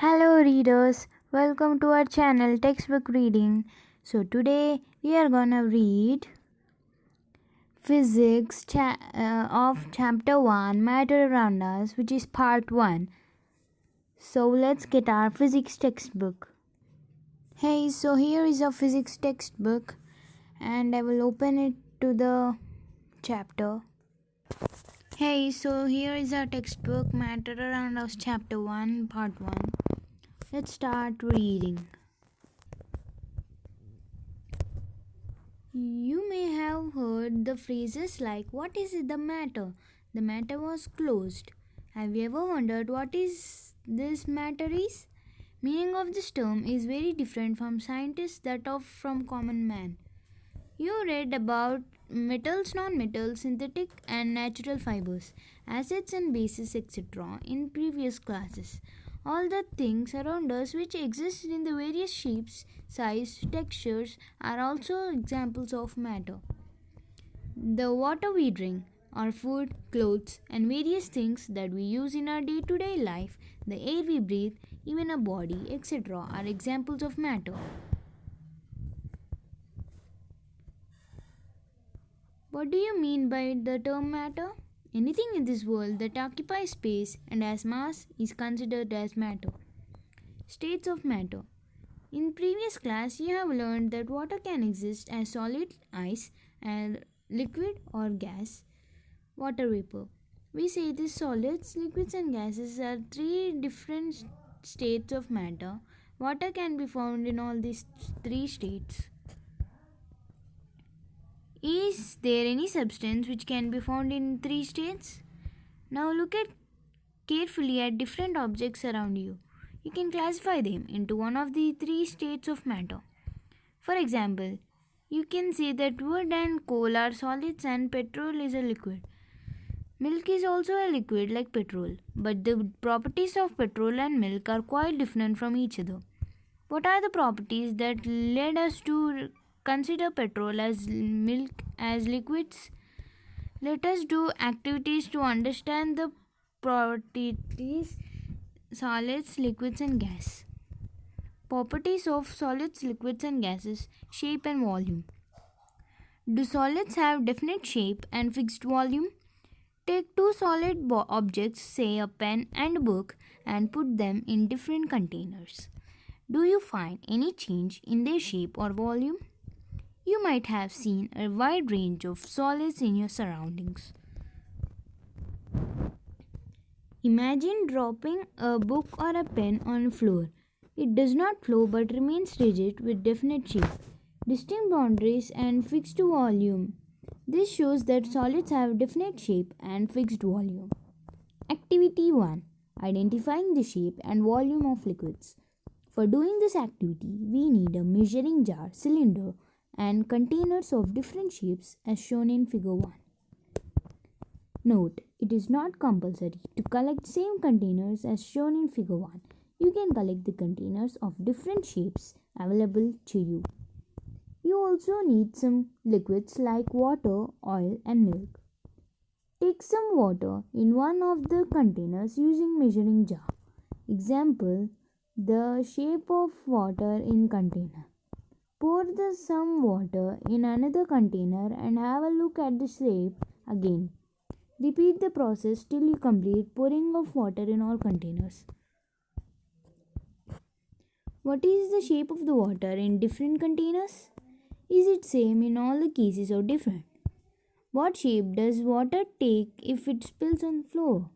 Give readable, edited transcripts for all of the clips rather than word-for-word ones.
Hello, readers. Welcome to our channel Textbook Reading. So, today we are gonna read Physics of Chapter 1 Matter Around Us, which is Part 1. So, let's get our physics textbook. Hey, so here is a physics textbook, and I will open it to the chapter. Hey, so here is our textbook Matter Around Us, Chapter 1, Part 1. Let's start reading. You may have heard the phrases like, "What is the matter? The matter was closed." Have you ever wondered what is this matter is? Meaning of this term is very different from scientists that of from common man. You read about metals, non-metals, synthetic and natural fibers, acids and bases, etc. in previous classes. All the things around us which exist in the various shapes, size, textures are also examples of matter. The water we drink, our food, clothes, and various things that we use in our day-to-day life, the air we breathe, even our body, etc. are examples of matter. What do you mean by the term matter? Anything in this world that occupies space and has mass is considered as matter. States of matter. In previous class, you have learned that water can exist as solid, ice, and liquid or gas, water vapor. We say these solids, liquids, and gases are three different states of matter. Water can be found in all these three states. Is there any substance which can be found in three states? Now look at carefully at different objects around you. You can classify them into one of the three states of matter. For example, you can say that wood and coal are solids and petrol is a liquid. Milk is also a liquid like petrol, but the properties of petrol and milk are quite different from each other. What are the properties that led us to consider petrol as milk as liquids? Let us do activities to understand the properties solids, liquids and gas. Properties of solids, liquids and gases: shape and volume. Do solids have definite shape and fixed volume? Take two solid objects, say a pen and a book, and put them in different containers. Do you find any change in their shape or volume? You might have seen a wide range of solids in your surroundings. Imagine dropping a book or a pen on the floor. It does not flow but remains rigid with definite shape, distinct boundaries, and fixed volume. This shows that solids have definite shape and fixed volume. Activity 1. Identifying the shape and volume of liquids. For doing this activity, we need a measuring jar, cylinder, and containers of different shapes as shown in figure 1. Note, it is not compulsory to collect same containers as shown in figure 1. You can collect the containers of different shapes available to you. You also need some liquids like water, oil, and milk. Take some water in one of the containers using measuring jar. Example, the shape of water in container. Pour some water in another container and have a look at the shape again. Repeat the process till you complete pouring of water in all containers. What is the shape of the water in different containers? Is it same in all the cases or different? What shape does water take if it spills on the floor?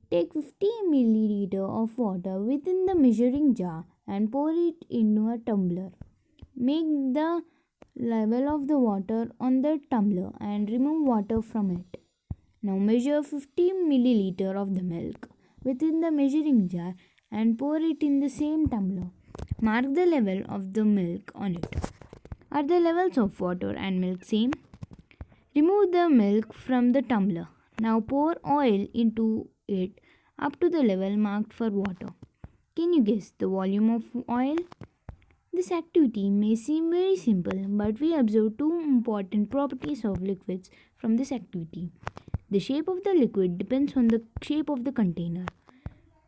Take 50 milliliter of water within the measuring jar and pour it into a tumbler. Make the level of the water on the tumbler and remove water from it. Now measure 50 milliliter of the milk within the measuring jar and pour it in the same tumbler. Mark the level of the milk on it. Are the levels of water and milk same? Remove the milk from the tumbler. Now pour oil into it up to the level marked for water. Can you guess the volume of oil? This activity may seem very simple, but we observe two important properties of liquids from this activity. The shape of the liquid depends on the shape of the container.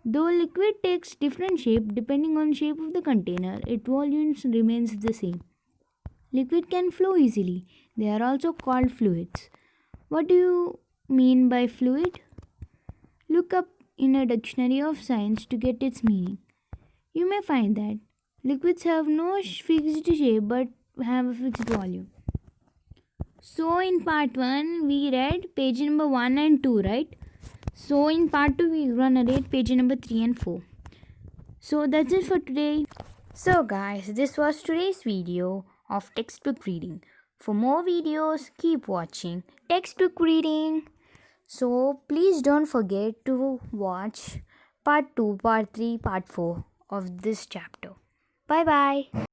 Though liquid takes different shape depending on shape of the container, its volume remains the same. Liquid can flow easily. They are also called fluids. What do you mean by fluid? Look up in a dictionary of science to get its meaning. You may find that liquids have no fixed shape but have a fixed volume. So in part 1 we read page number 1 and 2, right? So in part 2 we're gonna read page number 3 and 4. So that's it for today. So guys, this was today's video of textbook reading. For more videos, keep watching textbook reading. So please don't forget to watch part 2, part 3, part 4 of this chapter. Bye bye.